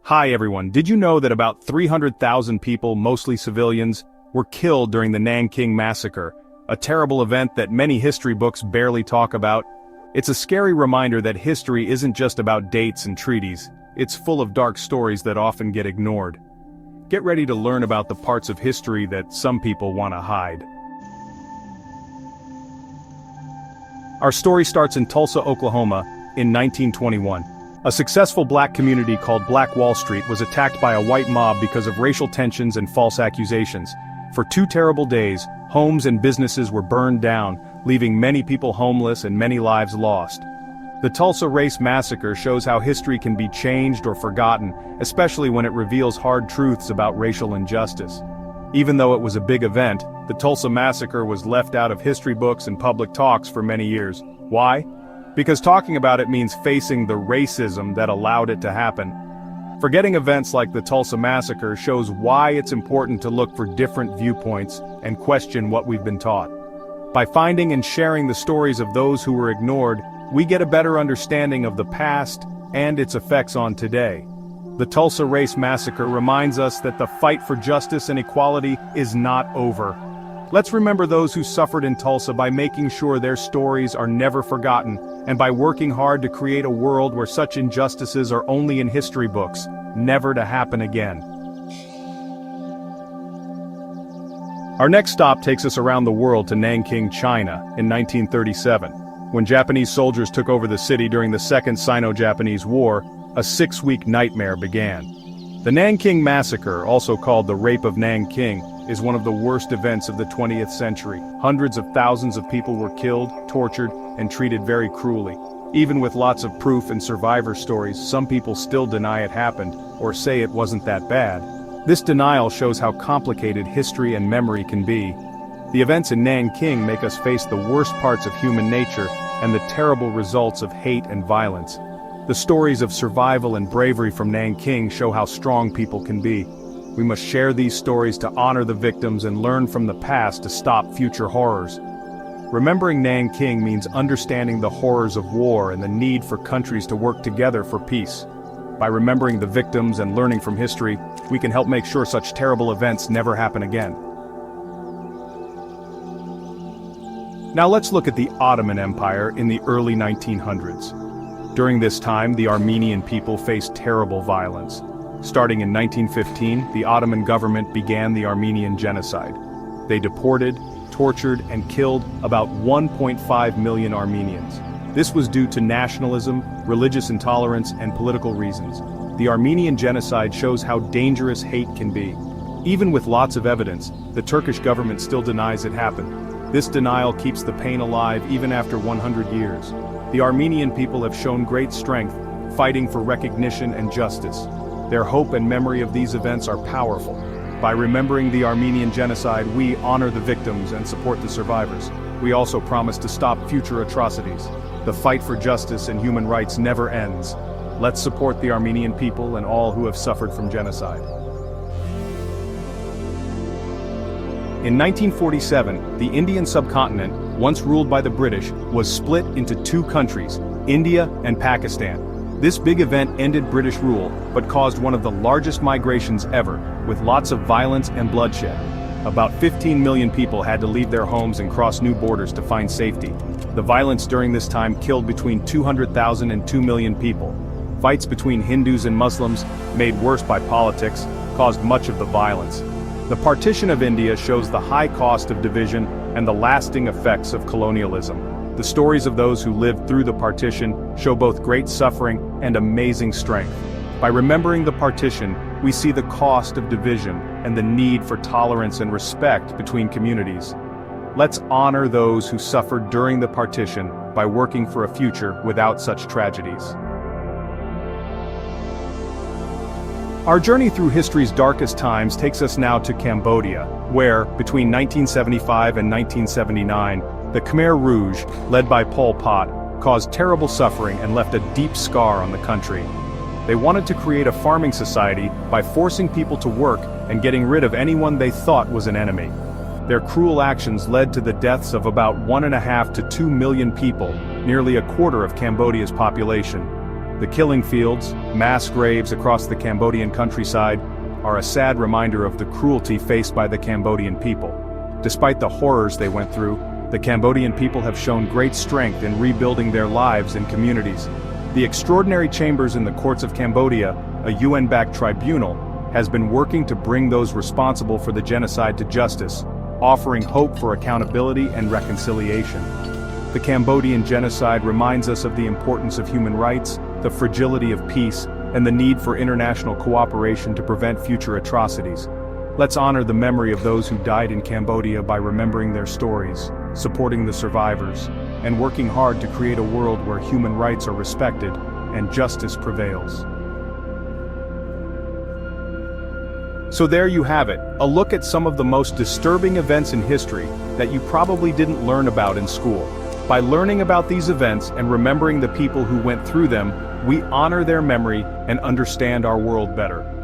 Hi everyone, did you know that about 300,000 people, mostly civilians, were killed during the Nanking Massacre, a terrible event that many history books barely talk about? It's a scary reminder that history isn't just about dates and treaties, it's full of dark stories that often get ignored. Get ready to learn about the parts of history that some people want to hide. Our story starts in Tulsa, Oklahoma, in 1921. A successful black community called Black Wall Street was attacked by a white mob because of racial tensions and false accusations. For 2 terrible days, homes and businesses were burned down, leaving many people homeless and many lives lost. The Tulsa Race Massacre shows how history can be changed or forgotten, especially when it reveals hard truths about racial injustice. Even though it was a big event, the Tulsa Massacre was left out of history books and public talks for many years. Why? Because talking about it means facing the racism that allowed it to happen. Forgetting events like the Tulsa Massacre shows why it's important to look for different viewpoints and question what we've been taught. By finding and sharing the stories of those who were ignored, we get a better understanding of the past and its effects on today. The Tulsa Race Massacre reminds us that the fight for justice and equality is not over. Let's remember those who suffered in Tulsa by making sure their stories are never forgotten, and by working hard to create a world where such injustices are only in history books, never to happen again. Our next stop takes us around the world to Nanking, China, in 1937. When Japanese soldiers took over the city during the Second Sino-Japanese War, a 6-week nightmare began. The Nanking Massacre, also called the Rape of Nanking, is one of the worst events of the 20th century. Hundreds of thousands of people were killed, tortured, and treated very cruelly. Even with lots of proof and survivor stories, some people still deny it happened, or say it wasn't that bad. This denial shows how complicated history and memory can be. The events in Nanking make us face the worst parts of human nature and the terrible results of hate and violence. The stories of survival and bravery from Nanking show how strong people can be. We must share these stories to honor the victims and learn from the past to stop future horrors. Remembering Nanking means understanding the horrors of war and the need for countries to work together for peace. By remembering the victims and learning from history, we can help make sure such terrible events never happen again. Now let's look at the Ottoman Empire in the early 1900s. During this time, the Armenian people faced terrible violence. Starting in 1915, the Ottoman government began the Armenian Genocide. They deported, tortured, and killed about 1.5 million Armenians. This was due to nationalism, religious intolerance, and political reasons. The Armenian Genocide shows how dangerous hate can be. Even with lots of evidence, the Turkish government still denies it happened. This denial keeps the pain alive even after 100 years. The Armenian people have shown great strength, fighting for recognition and justice. Their hope and memory of these events are powerful. By remembering the Armenian Genocide, we honor the victims and support the survivors. We also promise to stop future atrocities. The fight for justice and human rights never ends. Let's support the Armenian people and all who have suffered from genocide. In 1947, the Indian subcontinent, once ruled by the British, was split into 2 countries, India and Pakistan. This big event ended British rule, but caused one of the largest migrations ever, with lots of violence and bloodshed. About 15 million people had to leave their homes and cross new borders to find safety. The violence during this time killed between 200,000 and 2 million people. Fights between Hindus and Muslims, made worse by politics, caused much of the violence. The Partition of India shows the high cost of division and the lasting effects of colonialism. The stories of those who lived through the partition show both great suffering and amazing strength. By remembering the partition, we see the cost of division and the need for tolerance and respect between communities. Let's honor those who suffered during the partition by working for a future without such tragedies. Our journey through history's darkest times takes us now to Cambodia, where, between 1975 and 1979, the Khmer Rouge, led by Pol Pot, caused terrible suffering and left a deep scar on the country. They wanted to create a farming society by forcing people to work and getting rid of anyone they thought was an enemy. Their cruel actions led to the deaths of about 1.5 to 2 million people, nearly a quarter of Cambodia's population. The killing fields, mass graves across the Cambodian countryside, are a sad reminder of the cruelty faced by the Cambodian people. Despite the horrors they went through, the Cambodian people have shown great strength in rebuilding their lives and communities. The Extraordinary Chambers in the Courts of Cambodia, a UN-backed tribunal, has been working to bring those responsible for the genocide to justice, offering hope for accountability and reconciliation. The Cambodian genocide reminds us of the importance of human rights, the fragility of peace, and the need for international cooperation to prevent future atrocities. Let's honor the memory of those who died in Cambodia by remembering their stories, supporting the survivors, and working hard to create a world where human rights are respected and justice prevails. So there you have it, a look at some of the most disturbing events in history that you probably didn't learn about in school. By learning about these events and remembering the people who went through them, we honor their memory and understand our world better.